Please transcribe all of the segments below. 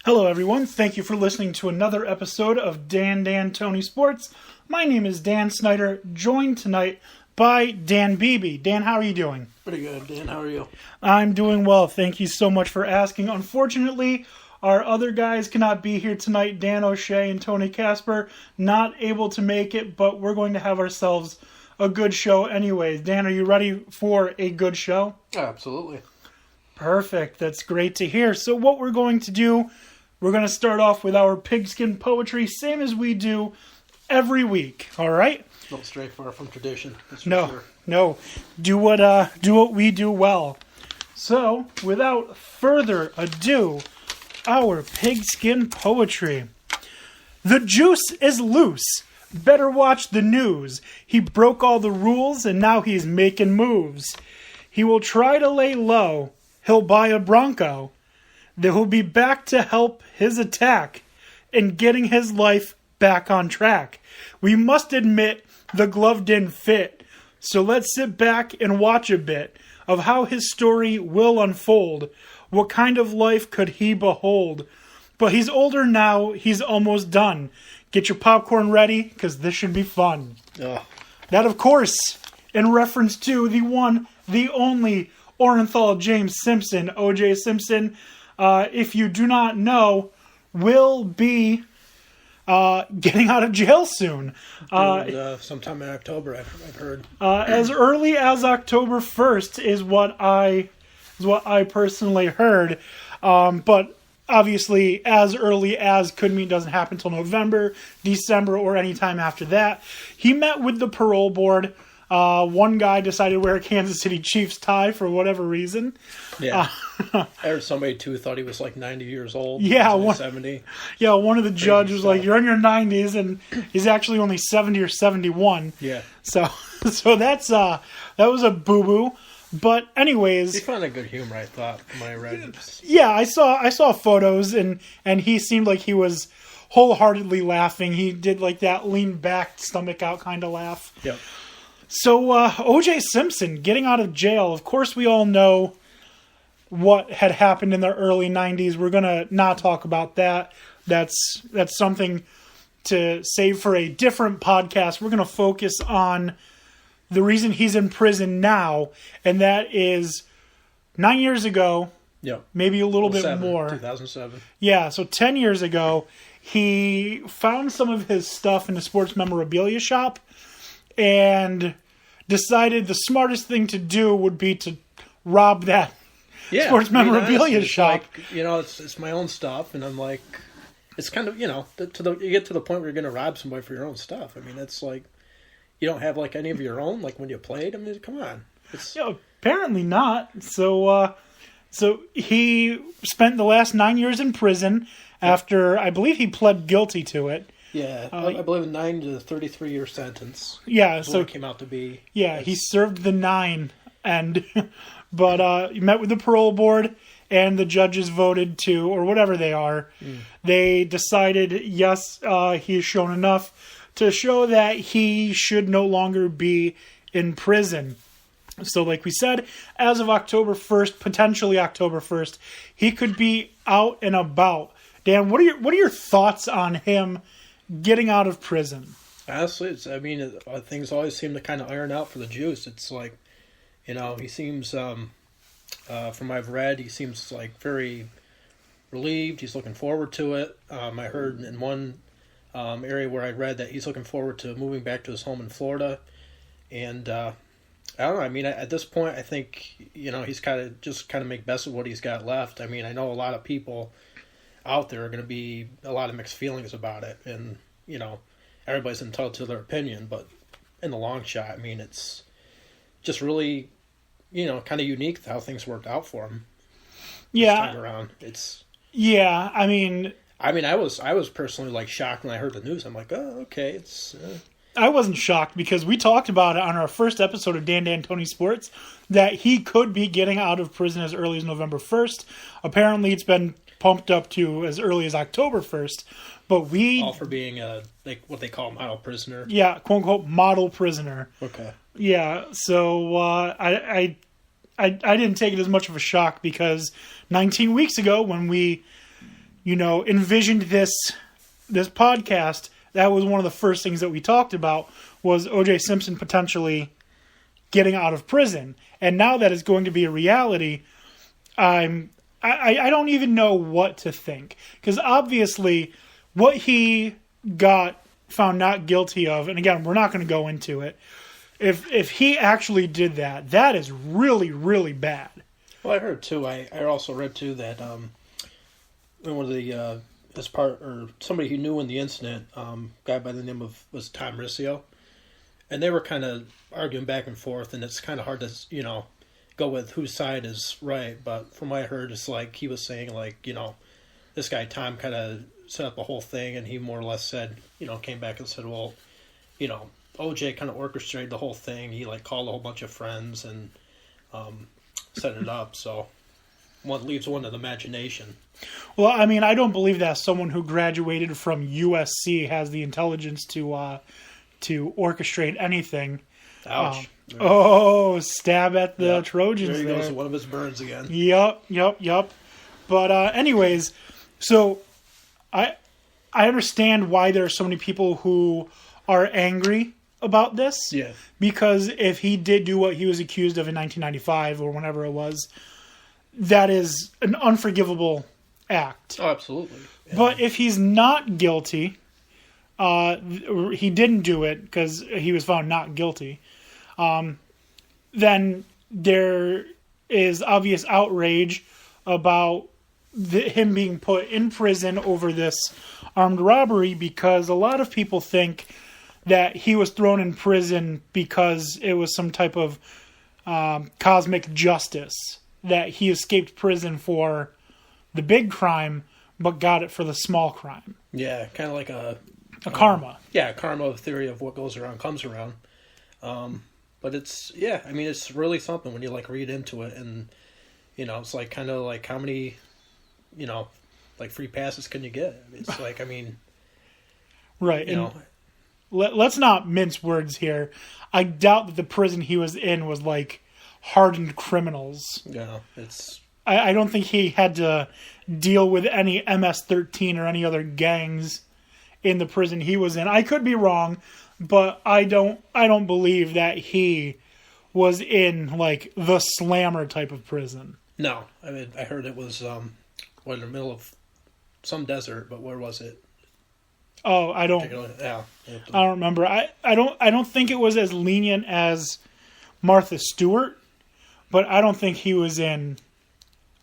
Hello, everyone. Thank you for listening to another episode of Dan Tony Sports. My name is Dan Snyder, joined tonight by Dan Beebe. Dan, how are you doing? Pretty good, Dan. How are you? I'm doing well. Thank you so much for asking. Unfortunately, our other guys cannot be here tonight. Dan O'Shea and Tony Casper not able to make it, but we're going to have ourselves a good show anyways. Dan, are you ready for a good show? Absolutely. Perfect. That's great to hear. So what we're going to do, we're going to start off with our pigskin poetry, same as we do every week. All right? Don't stray far from tradition. That's for No, sure. no. Do what we do well. So, without further ado, our pigskin poetry. The juice is loose. Better watch the news. He broke all the rules and now he's making moves. He will try to lay low. He'll buy a Bronco. They will be back to help his attack and getting his life back on track. We must admit the glove didn't fit, so let's sit back and watch a bit of how his story will unfold. What kind of life could he behold? But he's older now, he's almost done. Get your popcorn ready, because this should be fun. Ugh. That, of course, in reference to the one, the only Orenthal James Simpson, O.J. Simpson. If you do not know, will be getting out of jail soon. Sometime in October, I've heard. As early as October 1st is what I personally heard. But obviously, as early as could mean doesn't happen until November, December, or any time after that. He met with the parole board. One guy decided to wear a Kansas City Chiefs tie for whatever reason. Yeah. I heard somebody, too, thought he was like 90 years old. Yeah. 70. Yeah, one of the judges was like, stuff. you're in your 90s, and he's actually only 70 or 71. Yeah. So that's that was a boo-boo. But anyways, He found a good humor, I thought, when I read it. yeah, I saw photos, and he seemed like he was wholeheartedly laughing. He did like that lean back, stomach out kind of laugh. Yep. So, O.J. Simpson getting out of jail. Of course, we all know what had happened in the early 90s. We're going to not talk about that. That's something to save for a different podcast. We're going to focus on the reason he's in prison now, and that is 9 years ago, Yep. maybe a little bit more. 2007. Yeah, so 10 years ago, he found some of his stuff in a sports memorabilia shop and decided the smartest thing to do would be to rob that sports memorabilia shop. Like, it's my own stuff, and I'm like, it's kind of, you get to the point where you're going to rob somebody for your own stuff. I mean, it's like, you don't have like any of your own, like when you played. I mean, come on. Apparently not. So he spent the last 9 years in prison after, I believe he pled guilty to it. Yeah, I believe a 9 to 33-year sentence. Yeah, So so it came out to be. yeah, he served the 9, but he met with the parole board, and the judges voted to, or whatever they are, they decided yes, he has shown enough to show that he should no longer be in prison. So, like we said, as of October 1st, potentially October 1st, he could be out and about. Dan, what are your thoughts on him getting out of prison? Honestly, things always seem to kind of iron out for the juice. It's like, he seems, from what I've read, he seems like very relieved. He's looking forward to it. I heard in one area where I read that he's looking forward to moving back to his home in Florida. And I don't know. I mean, at this point, I think, he's kind of make best of what he's got left. I mean, I know a lot of people out there are going to be a lot of mixed feelings about it, and everybody's entitled to their opinion, but in the long shot, I mean, it's just really kind of unique how things worked out for him this time around. I was personally like shocked when I heard the news. I'm like, oh, okay, I wasn't shocked because we talked about it on our first episode of Dan Tony Sports that he could be getting out of prison as early as November 1st. Apparently, it's been pumped up to as early as October 1st. But all for being what they call a model prisoner. Yeah, quote unquote model prisoner. Okay. Yeah, so I didn't take it as much of a shock because 19 weeks ago when we envisioned this podcast, that was one of the first things that we talked about was O.J. Simpson potentially getting out of prison. And now that it's going to be a reality, I don't even know what to think. Because obviously, what he got found not guilty of, and again, we're not going to go into it, if he actually did that, that is really, really bad. Well, I heard too. I also read too that one of the somebody who knew in the incident, guy by the name of was Tom Riccio, and they were kind of arguing back and forth, and it's kind of hard to go with whose side is right. But from what I heard, it's like he was saying this guy Tom kind of set up the whole thing, and he more or less said came back and said, well, OJ kind of orchestrated the whole thing. He called a whole bunch of friends and set it up. So one leaves one to the imagination. Well, I mean, I don't believe that someone who graduated from USC has the intelligence to orchestrate anything. Ouch. Stab at the Trojans. There he goes, one of his burns again. Yep. But anyways, so I understand why there are so many people who are angry about this. Yeah. Because if he did do what he was accused of in 1995 or whenever it was, that is an unforgivable act. Oh, absolutely. Yeah. But if he's not guilty, he didn't do it because he was found not guilty, then there is obvious outrage about him being put in prison over this armed robbery, because a lot of people think that he was thrown in prison because it was some type of cosmic justice, that he escaped prison for the big crime but got it for the small crime. Yeah, kind of like a karma. Yeah, karma theory of what goes around comes around. But it's really something when you read into it, and it's kind of like how many free passes can you get? It's right. Let's not mince words here. I doubt that the prison he was in was hardened criminals. Yeah, it's. I don't think he had to deal with any MS-13 or any other gangs in the prison he was in. I could be wrong, but I don't believe that he was in the Slammer type of prison. No, I mean I heard it was in the middle of some desert, but where was it? Oh, I don't remember. I don't think it was as lenient as Martha Stewart, but I don't think he was in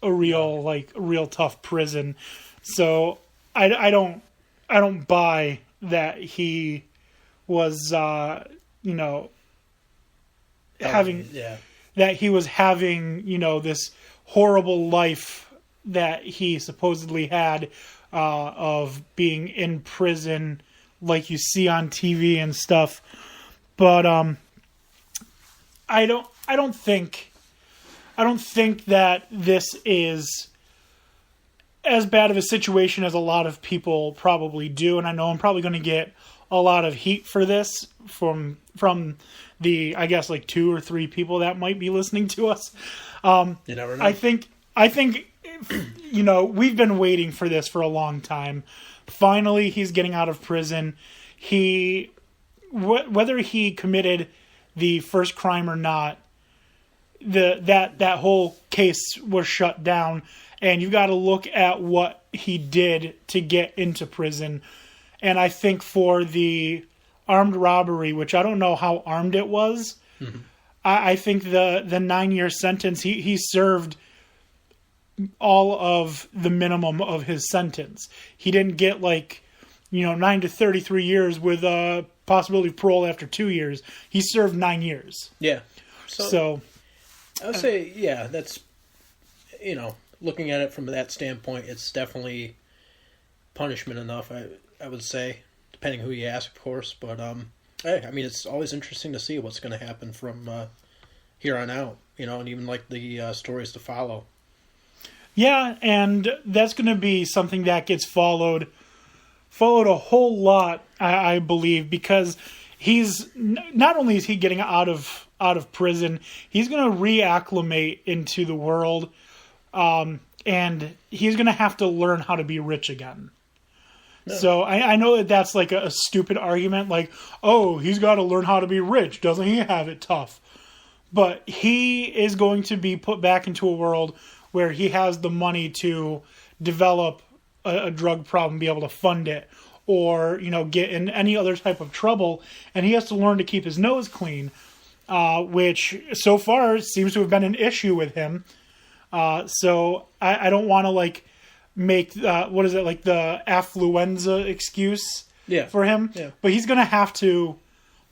a real tough prison. So I don't buy that he was that he was having this horrible life that he supposedly had of being in prison like you see on TV and stuff. But I don't think that this is as bad of a situation as a lot of people probably do, and I know I'm probably going to get a lot of heat for this from the, I guess, 2 or 3 people that might be listening to us. You never know. I think we've been waiting for this for a long time. Finally, he's getting out of prison. Whether he committed the first crime or not, that whole case was shut down, and you've got to look at what he did to get into prison. And I think for the armed robbery, which I don't know how armed it was, mm-hmm. I think the 9-year sentence, he served all of the minimum of his sentence. He didn't get 9 to 33 years with a possibility of parole after 2 years. He served 9 years. Yeah. So I would say, yeah, that's, looking at it from that standpoint, it's definitely punishment enough, I would say, depending who you ask, of course. But, hey, I mean, it's always interesting to see what's going to happen from here on out, and even the stories to follow. Yeah, and that's going to be something that gets followed a whole lot, I believe, because he's not only is he getting out of prison, he's going to reacclimate into the world. and he's going to have to learn how to be rich again. No. So I know that that's like a stupid argument, like, oh, he's got to learn how to be rich. Doesn't he have it tough? But he is going to be put back into a world where he has the money to develop a drug problem, be able to fund it, or, get in any other type of trouble. And he has to learn to keep his nose clean, which so far seems to have been an issue with him. So I don't want to make the affluenza excuse for him. Yeah. But he's going to have to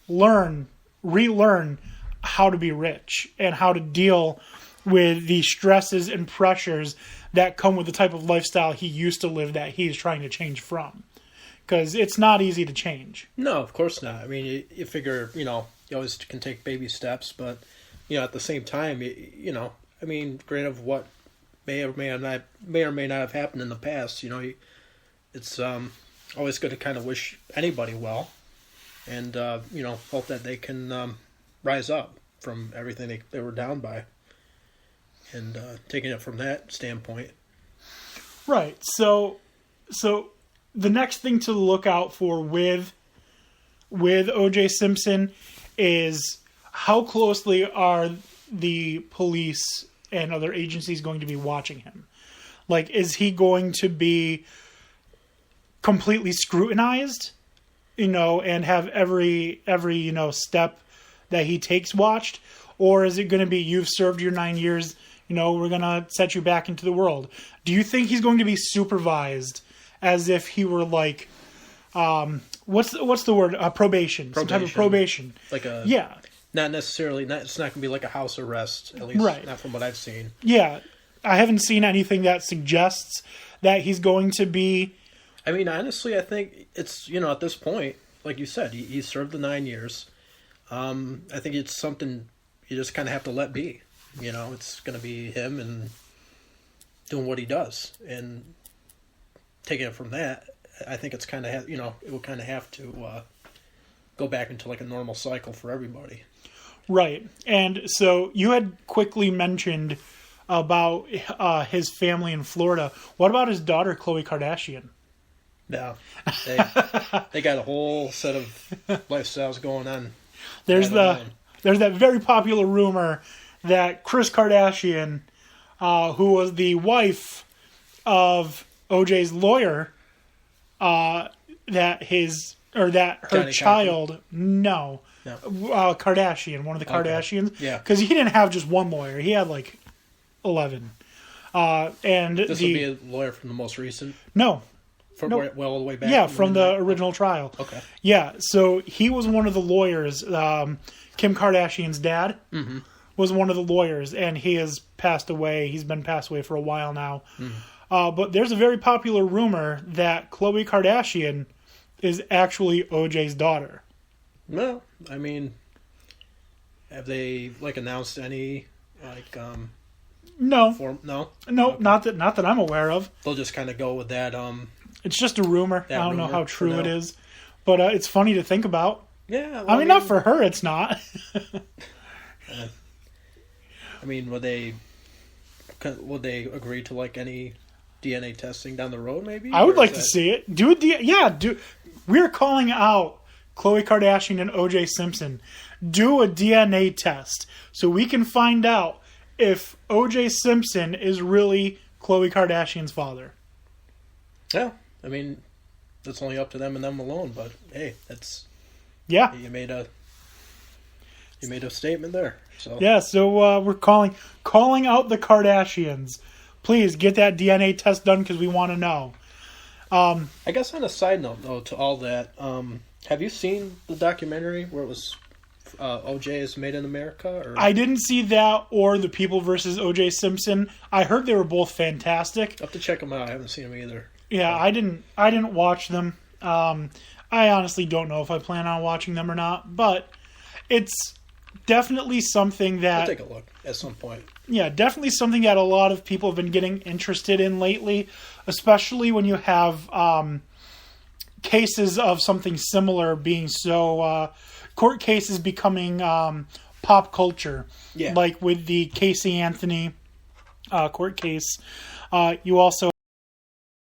relearn how to be rich and how to deal with the stresses and pressures that come with the type of lifestyle he used to live that he is trying to change from. Because it's not easy to change. No, of course not. I mean, you figure, you always can take baby steps, but, at the same time, granted, what may or may not have happened in the past, it's always good to kind of wish anybody well and, hope that they can rise up from everything they were down by. And taking it from that standpoint. Right. So the next thing to look out for with O.J. Simpson is how closely are the police and other agencies going to be watching him? Like, is he going to be completely scrutinized, and have every step that he takes watched? Or is it going to be, you've served your 9 years, we're going to set you back into the world? Do you think he's going to be supervised as if he were like, what's the word? Probation. Some type of probation. Yeah. Not necessarily, it's not going to be like a house arrest, at least not from what I've seen. Yeah. I haven't seen anything that suggests that he's going to be. I mean, honestly, I think it's, at this point, like you said, he served the 9 years. I think it's something you just kind of have to let be. It's going to be him and doing what he does. And taking it from that, I think it's kind of, it will kind of have to go back into like a normal cycle for everybody. Right. And so you had quickly mentioned about his family in Florida. What about his daughter, Khloe Kardashian? No. They got a whole set of lifestyles going on. There's that very popular rumor that Kris Kardashian, who was the wife of OJ's lawyer, that her child, Kardashian, one of the Kardashians, because he didn't have just one lawyer, he had like 11. And this will be a lawyer from the most recent. No. Well, all the way back. Yeah, from the original trial. Okay. Yeah, so he was one of the lawyers. Kim Kardashian's dad was one of the lawyers, and he has passed away. He's been passed away for a while now. But there's a very popular rumor that Khloe Kardashian is actually OJ's daughter. Well, I mean, have they announced any No. No. Okay. Not that I'm aware of. They'll just kind of go with that. It's just a rumor. I don't know how true it is, but it's funny to think about. Yeah. Well, I mean, not for her. It's not. I mean, would they agree to any DNA testing down the road? Maybe I would like to see it. We're calling out Khloe Kardashian and O.J. Simpson. Do a DNA test so we can find out if O.J. Simpson is really Khloe Kardashian's father. Yeah, I mean, that's only up to them and them alone. But hey, that's you made a statement there. So yeah, so we're calling out the Kardashians. Please get that DNA test done because we want to know. I guess on a side note, though, to all that, have you seen the documentary where it was O.J. is Made in America? Or? I didn't see that or The People versus O.J. Simpson. I heard they were both fantastic. I have to check them out. I haven't seen them either. Yeah, I didn't watch them. I honestly don't know if I plan on watching them or not, but it's definitely something that... I'll take a look at some point. Yeah, definitely something that a lot of people have been getting interested in lately, especially when you have cases of something similar being so... court cases becoming pop culture. Yeah. Like with the Casey Anthony court case. You also